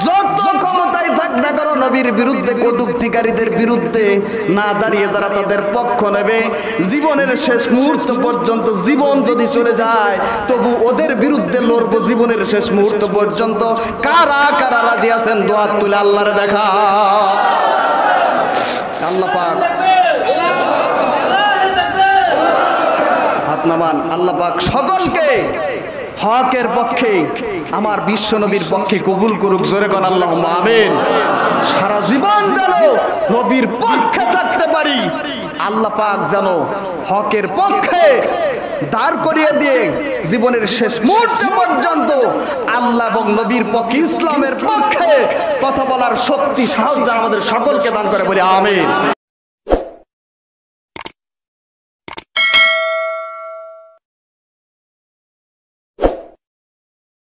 যত ক্ষমতায় থাক না কেন, নবীর বিরুদ্ধে কটূক্তিকারীদের বিরুদ্ধে না দাঁড়িয়ে যারা তাদের পক্ষ নেবে, জীবনের শেষ মুহূর্ত পর্যন্ত, জীবন যদি চলে যায় তবু ওদের বিরুদ্ধে লড়বো জীবনের শেষ মুহূর্ত পর্যন্ত। কারা কারা রাজি আছেন দুহাত তুলে আল্লাহরে দেখা? আল্লাহ পাক হাত নামান। আল্লাহ পাক সকলকে হকের পক্ষে, আমার বিশ্ব নবীর পক্ষে কবুল করুক। জোরে কোন আল্লাহুম্মা আমিন। সারা জীবন যেন নবীর পক্ষে থাকতে পারি, আল্লাহ পাক যেন হকের পক্ষে দাঁড় করিয়ে দিয়ে জীবনের শেষ মুহূর্ত পর্যন্ত আল্লাহ এবং নবীর পক্ষে, ইসলামের পক্ষে কথা বলার শক্তি, সাহস আমাদের সকলকে দান করে, বলি আমিন।